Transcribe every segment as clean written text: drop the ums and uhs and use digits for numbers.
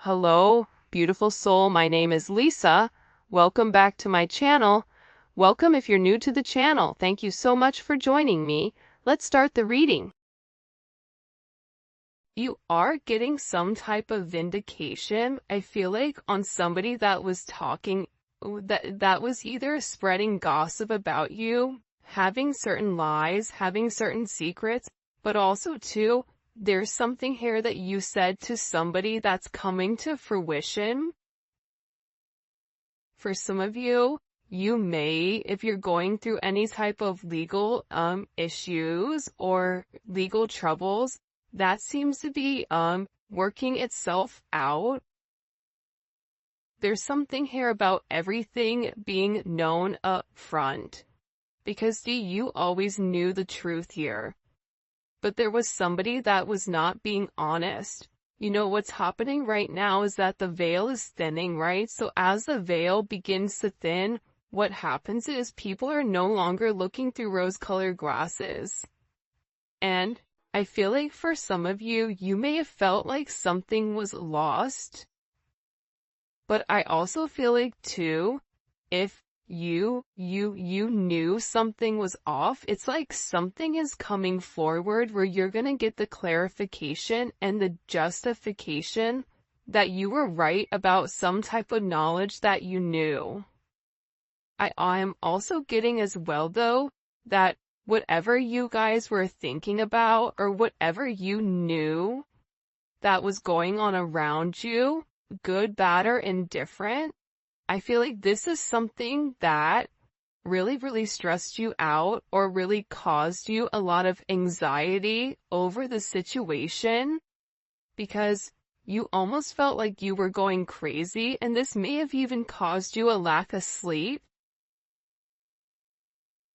Hello, beautiful soul. My name is Lisa. Welcome back to my channel. Welcome if you're new to the channel. Thank you so much for joining me. Let's start the reading. You are getting some type of vindication, I feel like, on somebody that was talking, that was either spreading gossip about you, having certain lies, having certain secrets, but also too, there's something here that you said to somebody that's coming to fruition. For some of you, you may, if you're going through any type of legal issues or legal troubles, that seems to be working itself out. There's something here about everything being known up front. Because you always knew the truth here. But there was somebody that was not being honest. You know what's happening right now is that the veil is thinning, right? So as the veil begins to thin, what happens is people are no longer looking through rose-colored glasses. And I feel like for some of you, you may have felt like something was lost. But I also feel like too, if you knew something was off, it's like something is coming forward where you're gonna get the clarification and the justification that you were right about some type of knowledge that you knew. I am also getting as well though, that whatever you guys were thinking about or whatever you knew that was going on around you, good, bad, or indifferent, I feel like this is something that really stressed you out or really caused you a lot of anxiety over the situation because you almost felt like you were going crazy, and this may have even caused you a lack of sleep.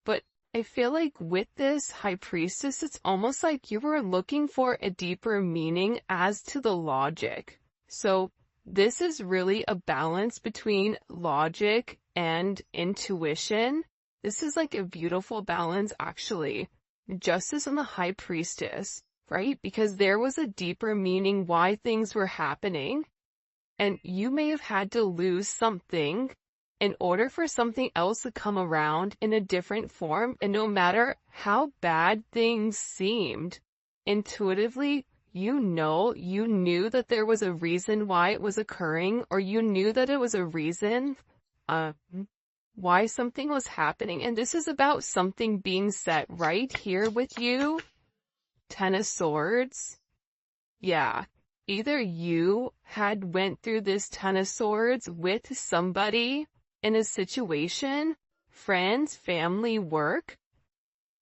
But I feel like with this High Priestess, it's almost like you were looking for a deeper meaning as to the logic. So this is really a balance between logic and intuition. This is like a beautiful balance, actually. Justice and the High Priestess, right? Because there was a deeper meaning why things were happening. And you may have had to lose something in order for something else to come around in a different form. And no matter how bad things seemed, intuitively, you knew that there was a reason why it was occurring, or you knew that it was a reason why something was happening. And this is about something being set right here with you. Ten of Swords. Yeah. Either you had went through this Ten of Swords with somebody in a situation, friends, family, work,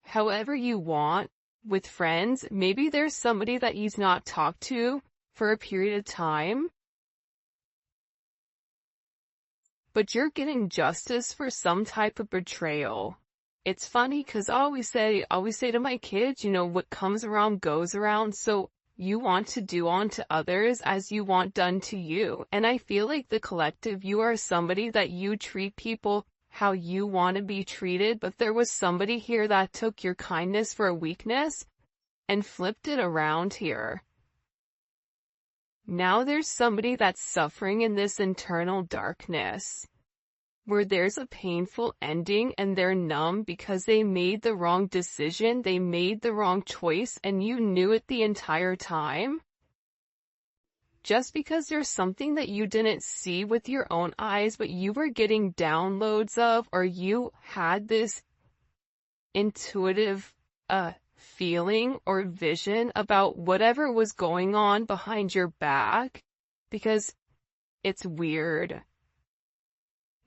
however you want. With friends, maybe there's somebody that you've not talked to for a period of time, but you're getting justice for some type of betrayal. It's funny because I always say to my kids, what comes around goes around. So you want to do unto others as you want done to you. And I feel like the collective, you are somebody that you treat people how you want to be treated, but there was somebody here that took your kindness for a weakness and flipped it around here. Now there's somebody that's suffering in this internal darkness, where there's a painful ending and they're numb because they made the wrong decision, they made the wrong choice, and you knew it the entire time. Just because there's something that you didn't see with your own eyes, but you were getting downloads of, or you had this intuitive feeling or vision about whatever was going on behind your back, because it's weird.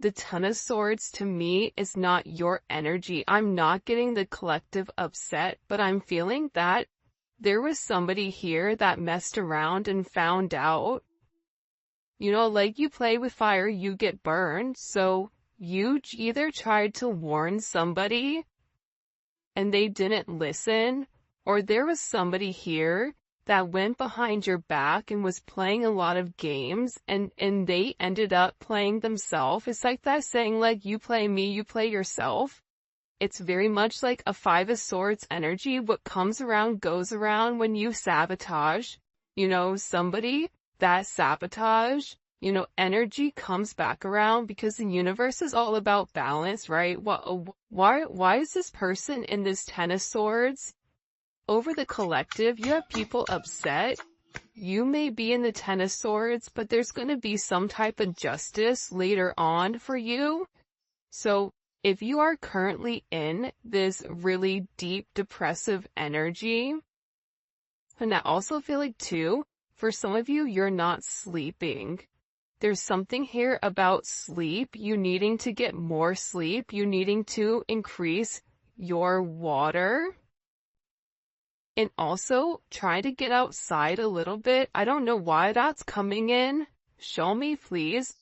The Ten of Swords to me is not your energy. I'm not getting the collective upset, but I'm feeling that there was somebody here that messed around and found out. Like you play with fire, you get burned. So you either tried to warn somebody and they didn't listen, or there was somebody here that went behind your back and was playing a lot of games and they ended up playing themselves. It's like that saying, like, you play me, you play yourself. It's very much like a Five of Swords energy. What comes around goes around when you sabotage, somebody. that sabotage, energy comes back around because the universe is all about balance, right? Why is this person in this Ten of Swords? Over the collective, you have people upset. You may be in the Ten of Swords, but there's going to be some type of justice later on for you. So if you are currently in this really deep depressive energy, and I also feel like too, for some of you, you're not sleeping. There's something here about sleep, you needing to get more sleep, you needing to increase your water. And also, try to get outside a little bit. I don't know why that's coming in. Show me, please.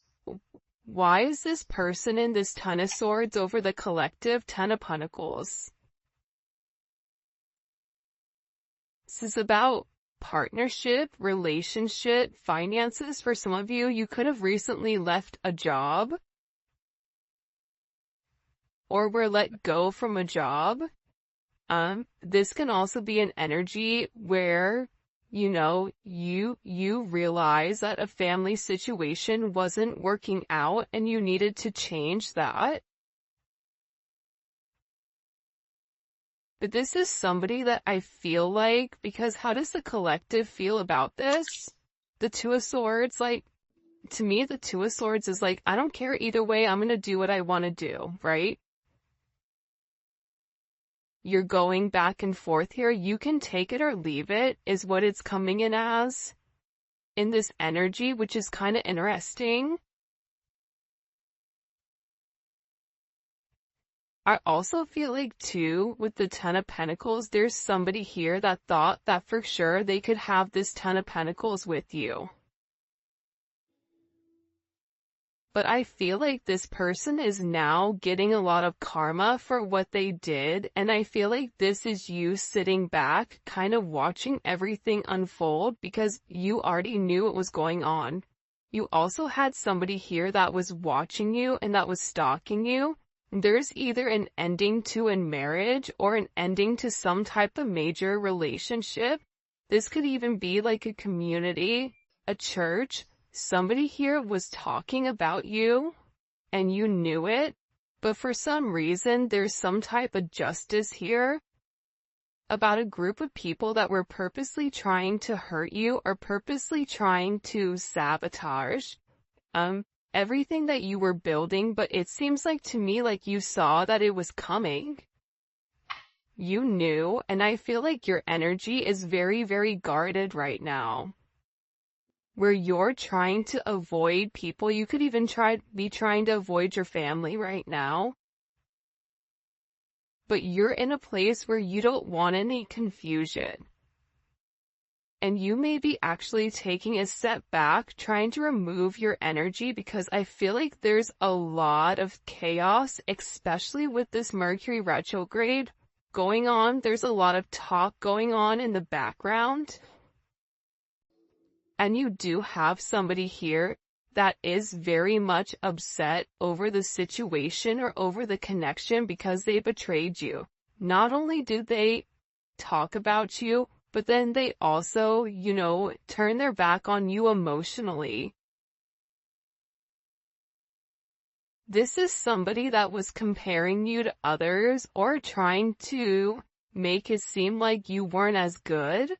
Why is this person in this Ten of Swords over the collective Ten of Pentacles? This is about partnership, relationship, finances. For some of you, you could have recently left a job or were let go from a job. This can also be an energy where, you realize that a family situation wasn't working out and you needed to change that. But this is somebody that I feel like, because how does the collective feel about this? The Two of Swords, to me, the Two of Swords is I don't care either way, I'm gonna do what I want to do, right? You're going back and forth here. You can take it or leave it, is what it's coming in as. In this energy, which is kind of interesting. I also feel like too, with the Ten of Pentacles, there's somebody here that thought that for sure they could have this Ten of Pentacles with you. But I feel like this person is now getting a lot of karma for what they did, and I feel like this is you sitting back, kind of watching everything unfold because you already knew what was going on. You also had somebody here that was watching you and that was stalking you. There's either an ending to a marriage or an ending to some type of major relationship. This could even be like a community, a church. Somebody here was talking about you, and you knew it, but for some reason there's some type of justice here about a group of people that were purposely trying to hurt you or purposely trying to sabotage everything that you were building, but it seems like to me like you saw that it was coming. You knew, and I feel like your energy is very, very guarded right now. Where you're trying to avoid people. You could even be trying to avoid your family right now. But you're in a place where you don't want any confusion. And you may be actually taking a step back, trying to remove your energy, because I feel like there's a lot of chaos, especially with this Mercury retrograde going on. There's a lot of talk going on in the background. And you do have somebody here that is very much upset over the situation or over the connection because they betrayed you. Not only do they talk about you, but then they also, turn their back on you emotionally. This is somebody that was comparing you to others or trying to make it seem like you weren't as good.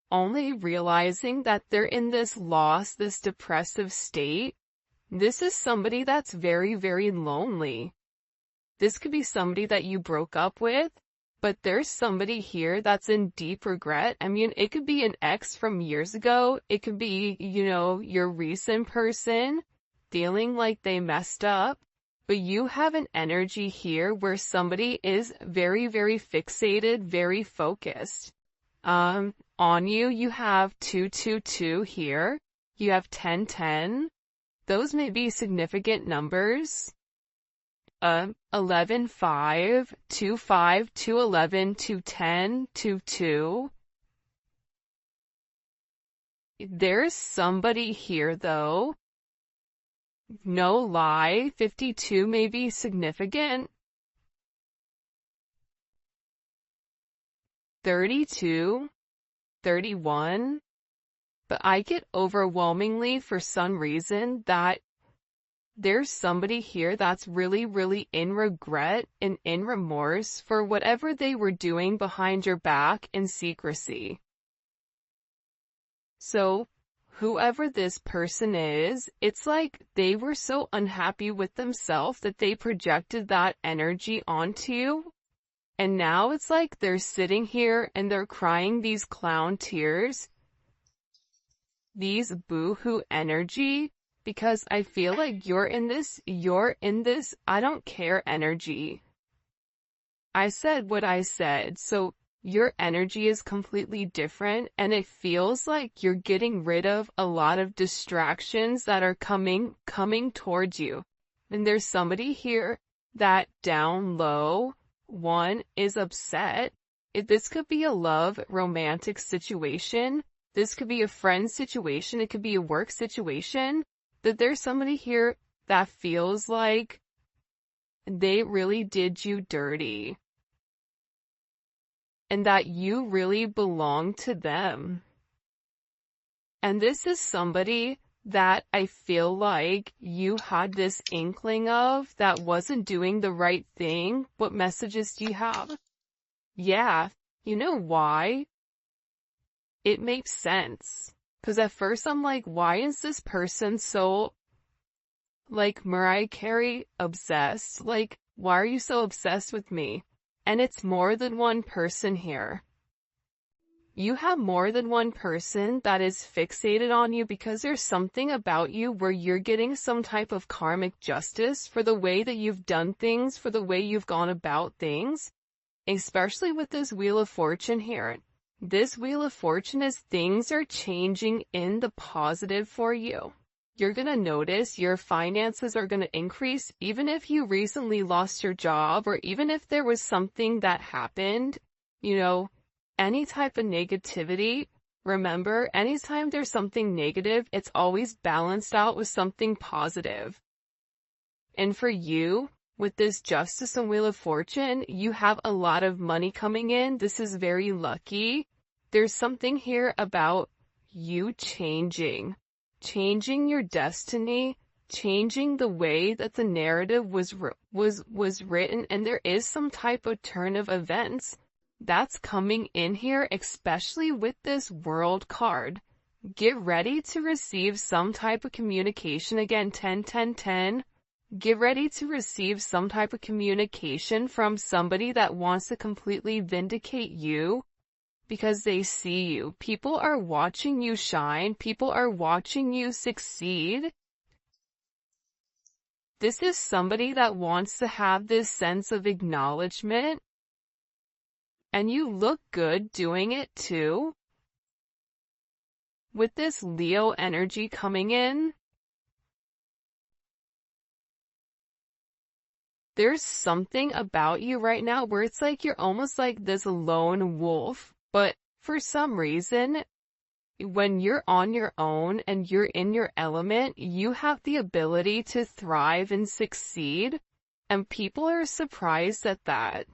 Only realizing that they're in this loss, this depressive state. This is somebody that's very, very lonely. This could be somebody that you broke up with, but there's somebody here that's in deep regret. I mean, it could be an ex from years ago. It could be, your recent person feeling like they messed up. But you have an energy here where somebody is very, very fixated, very focused. On you, you have 222 here. You have 1010. Those may be significant numbers. 11, 5, 2, 5, 2, 11, 2, 10, 2, 2. There's somebody here though. No lie, 52 may be significant. 32, 31, But I get overwhelmingly for some reason that there's somebody here that's really, really in regret and in remorse for whatever they were doing behind your back in secrecy. So, whoever this person is, it's like they were so unhappy with themselves that they projected that energy onto you. And now it's like they're sitting here and they're crying these clown tears, these boo-hoo energy, because I feel like you're in this, I don't care energy. I said what I said, so your energy is completely different, and it feels like you're getting rid of a lot of distractions that are coming towards you. And there's somebody here that down low, one, is upset. This could be a love, romantic situation. This could be a friend situation. It could be a work situation. That there's somebody here that feels like they really did you dirty. And that you really belong to them. And this is somebody that I feel like you had this inkling of that wasn't doing the right thing. What messages do you have? Yeah, you know why? It makes sense. Because at first I'm like, why is this person so, like, Mariah Carey obsessed? Like, why are you so obsessed with me? And it's more than one person here. You have more than one person that is fixated on you because there's something about you where you're getting some type of karmic justice for the way that you've done things, for the way you've gone about things, especially with this Wheel of Fortune here. This Wheel of Fortune is things are changing in the positive for you. You're going to notice your finances are going to increase even if you recently lost your job or even if there was something that happened, any type of negativity. Remember, anytime there's something negative, it's always balanced out with something positive. And for you, with this Justice and Wheel of Fortune, you have a lot of money coming in. This is very lucky. There's something here about you changing your destiny, changing the way that the narrative was written, and there is some type of turn of events that's coming in here, especially with this World card. Get ready to receive some type of communication. Again, 10, 10, 10. Get ready to receive some type of communication from somebody that wants to completely vindicate you because they see you. People are watching you shine. People are watching you succeed. This is somebody that wants to have this sense of acknowledgement. And you look good doing it too. With this Leo energy coming in, there's something about you right now where it's like you're almost like this lone wolf, but for some reason, when you're on your own and you're in your element, you have the ability to thrive and succeed, and people are surprised at that.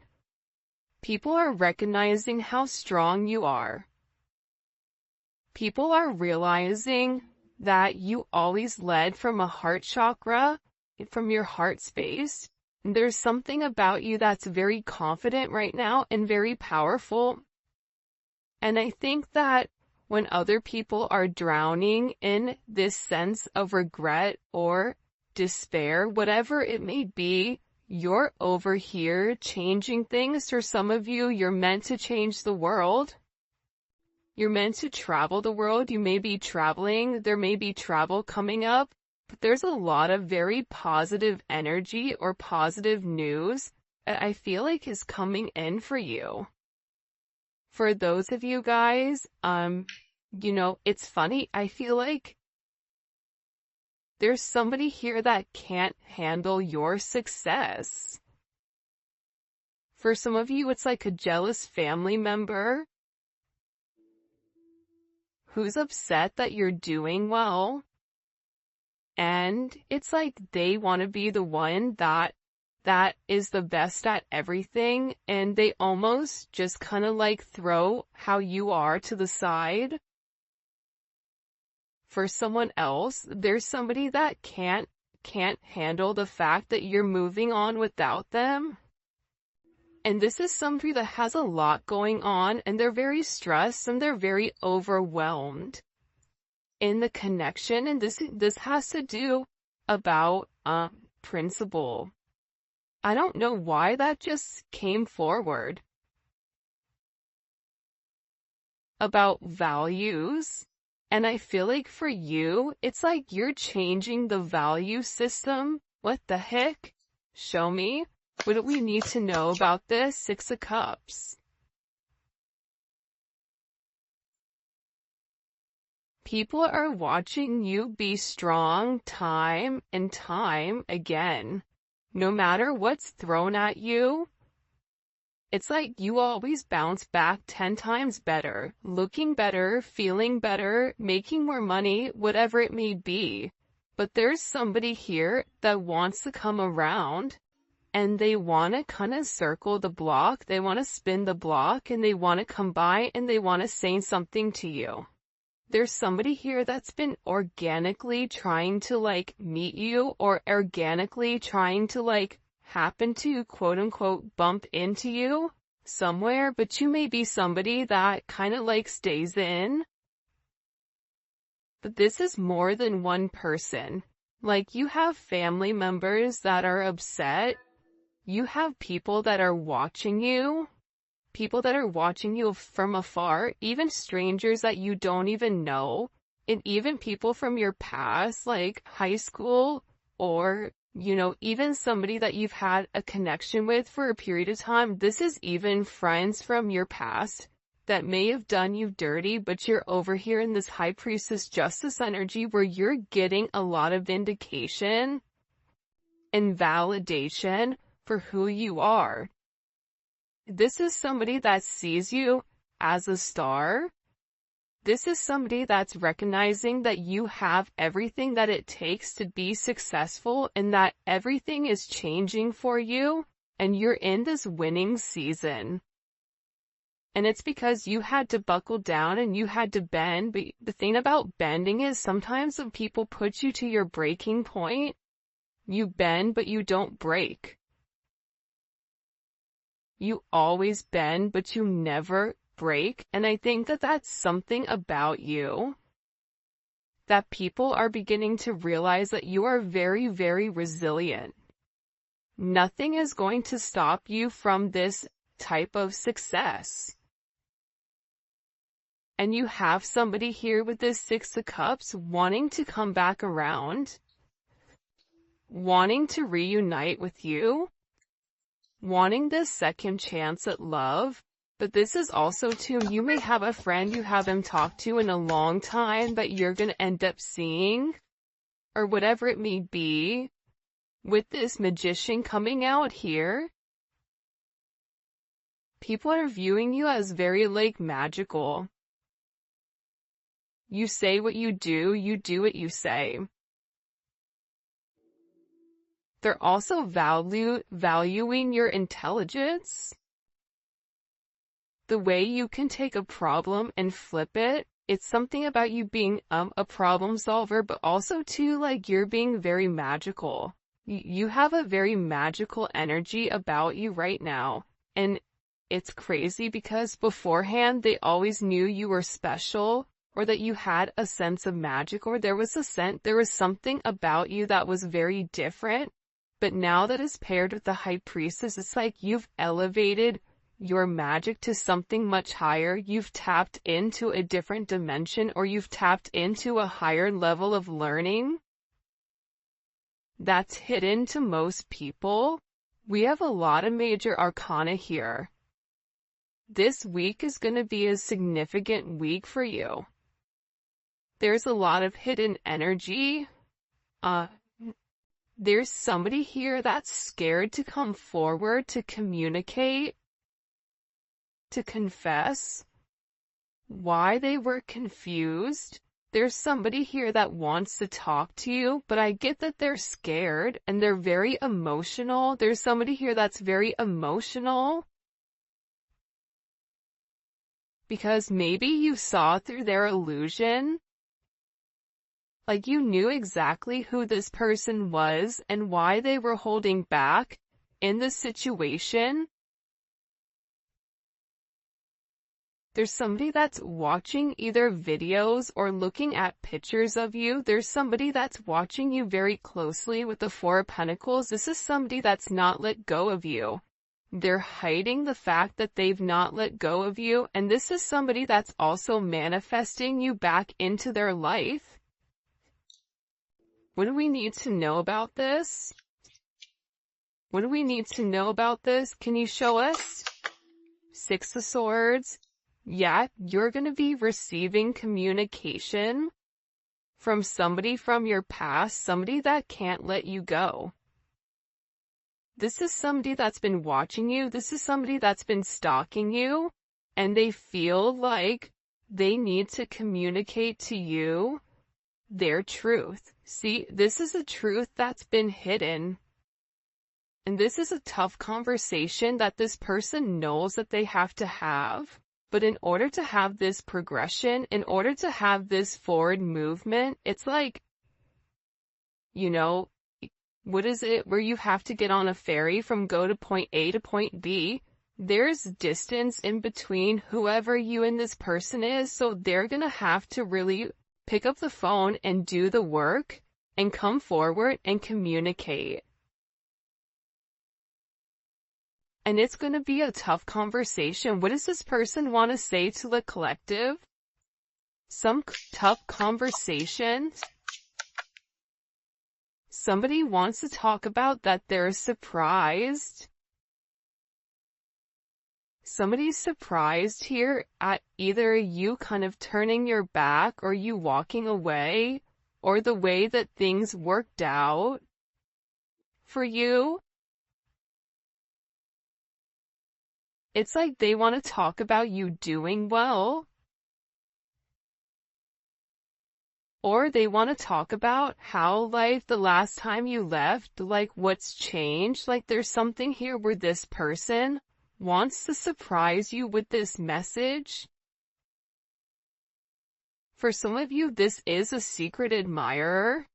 People are recognizing how strong you are. People are realizing that you always led from a heart chakra, from your heart space. There's something about you that's very confident right now and very powerful. And I think that when other people are drowning in this sense of regret or despair, whatever it may be, you're over here changing things. For some of you, you're meant to change the world. You're meant to travel the world. You may be traveling. There may be travel coming up. But there's a lot of very positive energy or positive news that I feel like is coming in for you. For those of you guys, it's funny. I feel like there's somebody here that can't handle your success. For some of you, it's like a jealous family member who's upset that you're doing well. And it's like they want to be the one that is the best at everything, and they almost just kind of like throw how you are to the side. for someone else. There's somebody that can't handle the fact that you're moving on without them. And this is somebody that has a lot going on, and they're very stressed and they're very overwhelmed in the connection. And this has to do about principle. I don't know why that just came forward. About values. And I feel like for you, it's like you're changing the value system. What the heck? Show me. What do we need to know about this? Six of Cups. People are watching you be strong time and time again. No matter what's thrown at you, it's like you always bounce back 10 times better, looking better, feeling better, making more money, whatever it may be. But there's somebody here that wants to come around, and they want to kind of circle the block, they want to spin the block, and they want to come by and they want to say something to you. There's somebody here that's been organically trying to like meet you, or organically trying to like happen to quote unquote bump into you somewhere, but you may be somebody that kind of like stays in. But this is more than one person. Like you have family members that are upset. You have people that are watching you. People that are watching you from afar, even strangers that you don't even know, and even people from your past, like high school, or, you know, even somebody that you've had a connection with for a period of time. This is even friends from your past that may have done you dirty, but you're over here in this High Priestess Justice energy where you're getting a lot of vindication and validation for who you are. This is somebody that sees you as a star. This is somebody that's recognizing that you have everything that it takes to be successful, and that everything is changing for you, and you're in this winning season. And it's because you had to buckle down and you had to bend. But the thing about bending is sometimes when people put you to your breaking point, you bend but you don't break. You always bend, but you never break. And I think that that's something about you that people are beginning to realize, that you are very, very resilient. Nothing is going to stop you from this type of success. And you have somebody here with this Six of Cups wanting to come back around, wanting to reunite with you, wanting this second chance at love. But this is also too, you may have a friend you haven't talked to in a long time that you're going to end up seeing, or whatever it may be, with this Magician coming out here. People are viewing you as very like magical. You say what you do what you say. They're also valuing your intelligence. The way you can take a problem and flip it. It's something about you being a problem solver, but also too, like, you're being very magical. You have a very magical energy about you right now. And it's crazy because beforehand they always knew you were special, or that you had a sense of magic, or there was something about you that was very different. But now that is paired with the High Priestess, it's like you've elevated your magic to something much higher. You've tapped into a different dimension, or you've tapped into a higher level of learning that's hidden to most people. We have a lot of major arcana here. This week is going to be a significant week for you. There's a lot of hidden energy. There's somebody here that's scared to come forward, to communicate, to confess why they were confused. There's somebody here that wants to talk to you, but I get that they're scared and they're very emotional. There's somebody here that's very emotional because maybe you saw through their illusion. Like you knew exactly who this person was and why they were holding back in the situation. There's somebody that's watching either videos or looking at pictures of you. There's somebody that's watching you very closely with the Four of Pentacles. This is somebody that's not let go of you. They're hiding the fact that they've not let go of you. And this is somebody that's also manifesting you back into their life. What do we need to know about this? What do we need to know about this? Can you show us? Six of Swords. Yeah, you're going to be receiving communication from somebody from your past, somebody that can't let you go. This is somebody that's been watching you. This is somebody that's been stalking you, and they feel like they need to communicate to you their truth. See, this is a truth that's been hidden. And this is a tough conversation that this person knows that they have to have. But in order to have this progression, in order to have this forward movement, it's like, you know, what is it where you have to get on a ferry from go to point A to point B? There's distance in between whoever you and this person is, so they're gonna have to really pick up the phone and do the work and come forward and communicate. And it's going to be a tough conversation. What does this person want to say to the collective? Some tough conversation. Somebody wants to talk about that they're surprised. Somebody's surprised here at either you kind of turning your back or you walking away or the way that things worked out for you. It's like they want to talk about you doing well. Or they want to talk about how, like, the last time you left, like, what's changed. Like, there's something here where this person wants to surprise you with this message. For some of you, this is a secret admirer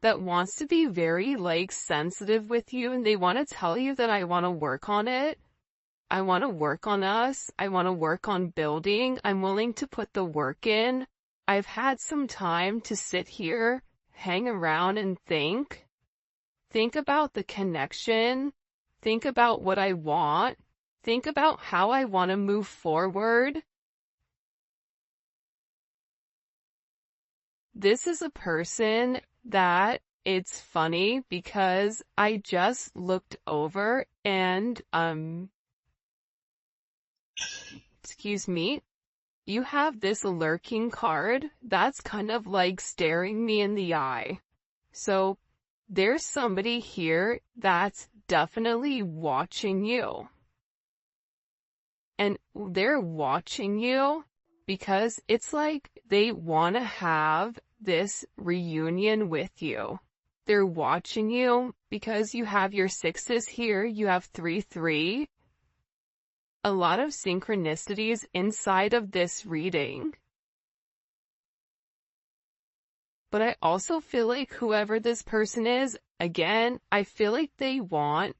that wants to be very, like, sensitive with you, and they want to tell you that I want to work on it. I want to work on us. I want to work on building. I'm willing to put the work in. I've had some time to sit here, hang around and think. Think about the connection. Think about what I want. Think about how I want to move forward. This is a person that it's funny because I just looked over and, excuse me, you have this lurking card that's kind of like staring me in the eye. So there's somebody here that's definitely watching you. And they're watching you because it's like they want to have this reunion with you. They're watching you because you have your sixes here, you have 3-3. A lot of synchronicities inside of this reading. But I also feel like whoever this person is, again, I feel like they want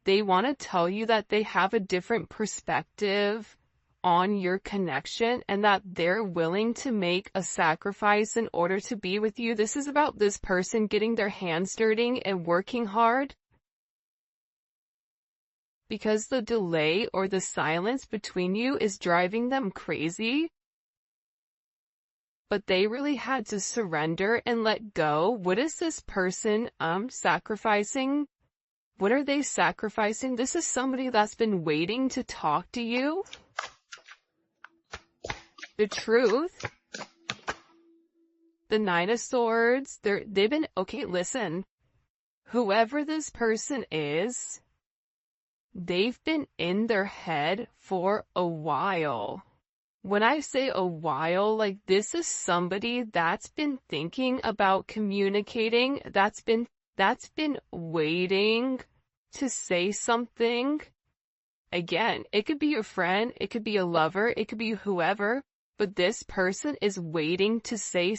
to tell you that they have a different perspective on your connection and that they're willing to make a sacrifice in order to be with you. This is about this person getting their hands dirty and working hard. Because the delay or the silence between you is driving them crazy. But they really had to surrender and let go. What is this person sacrificing? What are they sacrificing? This is somebody that's been waiting to talk to you. The truth. The Nine of Swords. They've been, okay, listen. Whoever this person is, they've been in their head for a while. When I say a while, like this is somebody that's been thinking about communicating, that's been waiting to say something. Again, it could be your friend, it could be a lover, it could be whoever, but this person is waiting to say,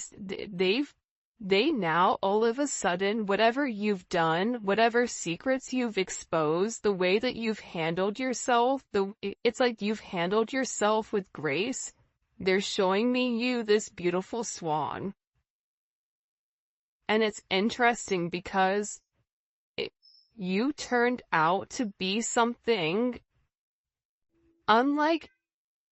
they now, all of a sudden, whatever you've done, whatever secrets you've exposed, the way that you've handled yourself, it's like you've handled yourself with grace. They're showing me you this beautiful swan. And it's interesting because you turned out to be something unlike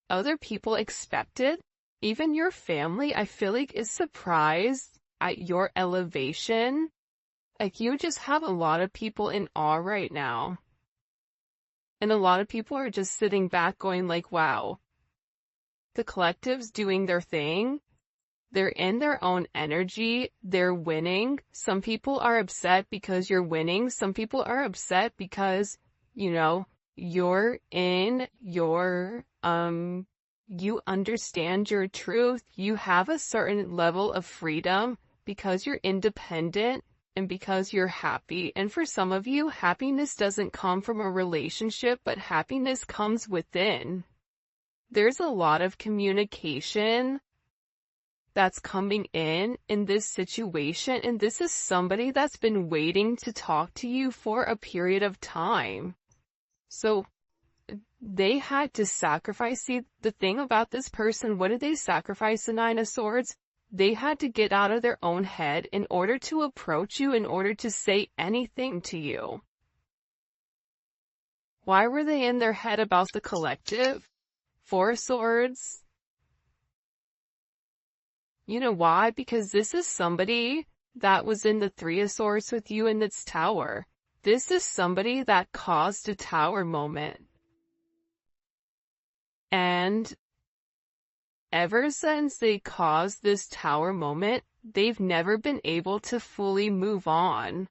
other people expected. Even your family, I feel like, is surprised at your elevation. Like, you just have a lot of people in awe right now. And a lot of people are just sitting back going like, wow. The collective's doing their thing. They're in their own energy. They're winning. Some people are upset because you're winning. Some people are upset because, you're in your, you understand your truth. You have a certain level of freedom because you're independent and because you're happy. And for some of you, happiness doesn't come from a relationship, but happiness comes within. There's a lot of communication that's coming in this situation, and this is somebody that's been waiting to talk to you for a period of time. So they had to sacrifice. See, the thing about this person, what did they sacrifice? The Nine of Swords? They had to get out of their own head in order to approach you, in order to say anything to you. Why were they in their head about the collective? Four of Swords. You know why? Because this is somebody that was in the Three of Swords with you in this tower. This is somebody that caused a tower moment. And ever since they caused this tower moment, they've never been able to fully move on.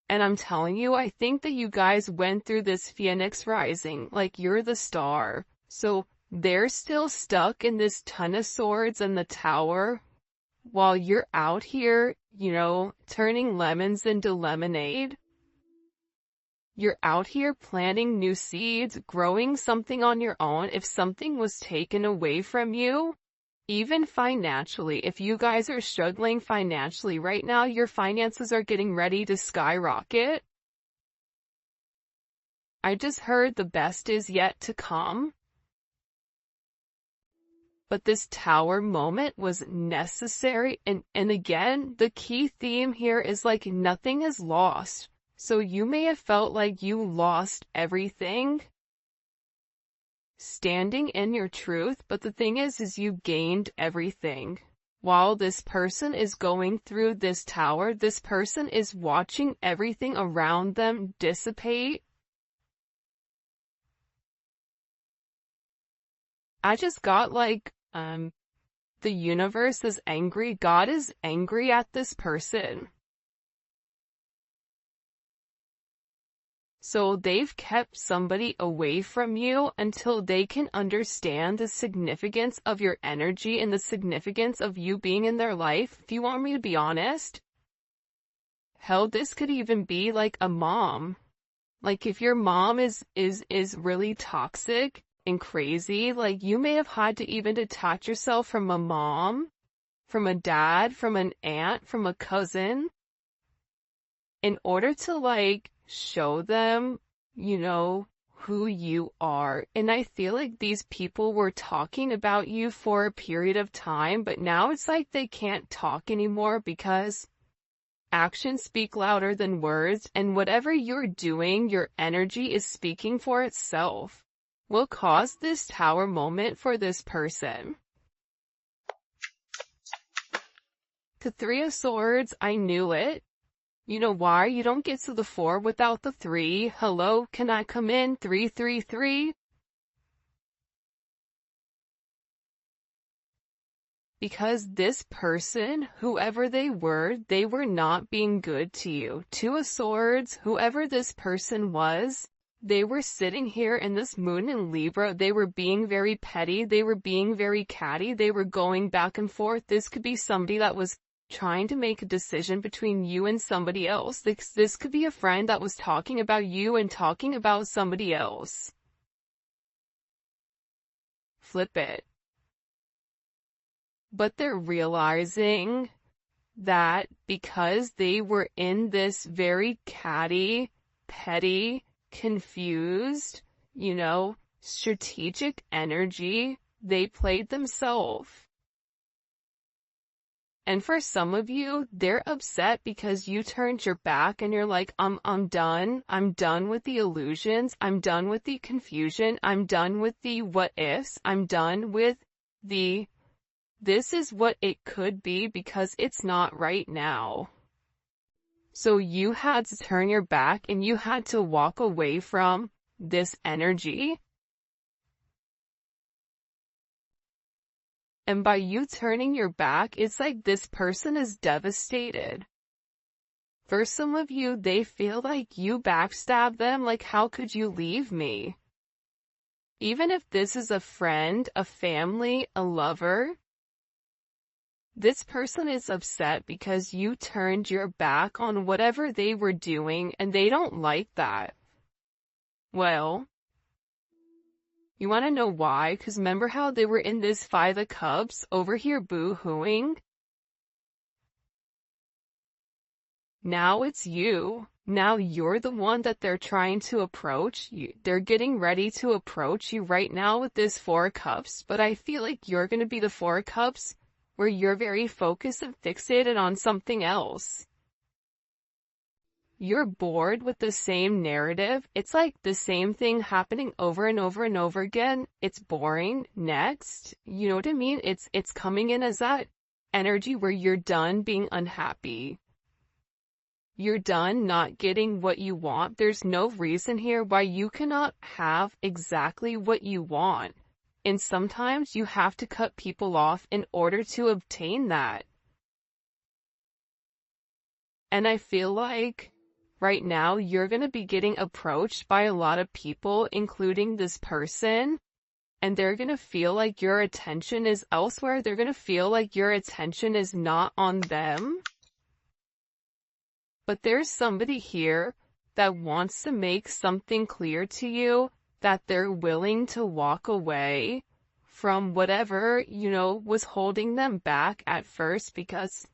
And I'm telling you, I think that you guys went through this Phoenix rising, like you're the star. So they're still stuck in this Ton of Swords and the tower, while you're out here, turning lemons into lemonade. You're out here planting new seeds, growing something on your own. If something was taken away from you, even financially, if you guys are struggling financially right now, your finances are getting ready to skyrocket. I just heard the best is yet to come. But this tower moment was necessary, and again, the key theme here is like nothing is lost. So you may have felt like you lost everything standing in your truth, but the thing is you gained everything. While this person is going through this tower, this person is watching everything around them dissipate. I just got like, the universe is angry. God is angry at this person. So they've kept somebody away from you until they can understand the significance of your energy and the significance of you being in their life. If you want me to be honest, hell, this could even be like a mom. Like if your mom is really toxic and crazy, like you may have had to even detach yourself from a mom, from a dad, from an aunt, from a cousin, in order to like show them, who you are. And I feel like these people were talking about you for a period of time, but now it's like they can't talk anymore because actions speak louder than words, and whatever you're doing, your energy is speaking for itself. Will cause this tower moment for this person. The Three of Swords, I knew it. You know why? You don't get to the 4 without the 3. Hello, can I come in? 333. Because this person, whoever they were not being good to you. 2 of Swords, whoever this person was, they were sitting here in this moon in Libra. They were being very petty. They were being very catty. They were going back and forth. This could be somebody that was trying to make a decision between you and somebody else. This could be a friend that was talking about you and talking about somebody else. flip it. But they're realizing that because they were in this very catty, petty, confused, strategic energy, they played themselves. And for some of you, they're upset because you turned your back and you're like, I'm done. I'm done with the illusions. I'm done with the confusion. I'm done with the what ifs. I'm done with this is what it could be because it's not right now. So you had to turn your back and you had to walk away from this energy. And by you turning your back, it's like this person is devastated. For some of you, they feel like you backstabbed them, like how could you leave me? Even if this is a friend, a family, a lover, this person is upset because you turned your back on whatever they were doing and they don't like that. Well, you want to know why? Because remember how they were in this Five of Cups over here boo-hooing? Now it's you. Now you're the one that they're trying to approach. They're getting ready to approach you right now with this Four of Cups, but I feel like you're going to be the Four of Cups where you're very focused and fixated on something else. You're bored with the same narrative. It's like the same thing happening over and over and over again. It's boring. Next. You know what I mean? It's coming in as that energy where you're done being unhappy. You're done not getting what you want. There's no reason here why you cannot have exactly what you want. And sometimes you have to cut people off in order to obtain that. And I feel like right now, you're going to be getting approached by a lot of people, including this person, and they're going to feel like your attention is elsewhere. They're going to feel like your attention is not on them. But there's somebody here that wants to make something clear to you, that they're willing to walk away from whatever, was holding them back at first because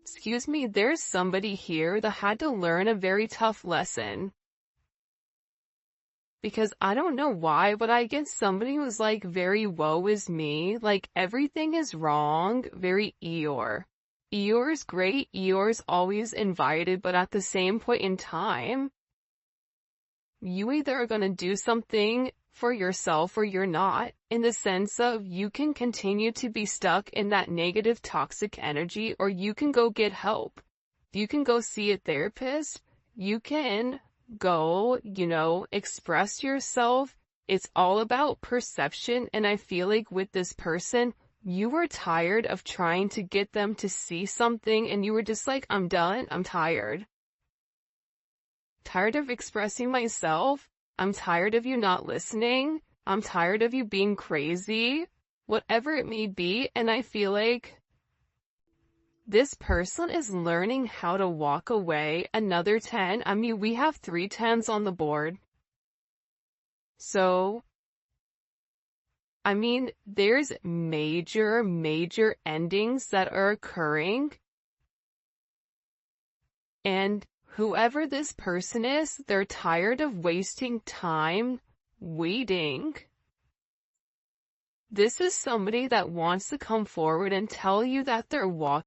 excuse me, there's somebody here that had to learn a very tough lesson. Because I don't know why, but I get somebody who's like very woe is me, like everything is wrong, very Eeyore. Eeyore's great, Eeyore's always invited, but at the same point in time, you either are going to do something for yourself or you're not, in the sense of you can continue to be stuck in that negative toxic energy, or you can go get help. You can go see a therapist. You can go, express yourself. It's all about perception. And I feel like with this person, you were tired of trying to get them to see something and you were just like, I'm done. I'm tired. Tired of expressing myself. I'm tired of you not listening. I'm tired of you being crazy. Whatever it may be. And I feel like this person is learning how to walk away. Another 10. I mean, we have 3 10s on the board. So, I mean, there's major endings that are occurring. And whoever this person is, they're tired of wasting time waiting. This is somebody that wants to come forward and tell you that they're walking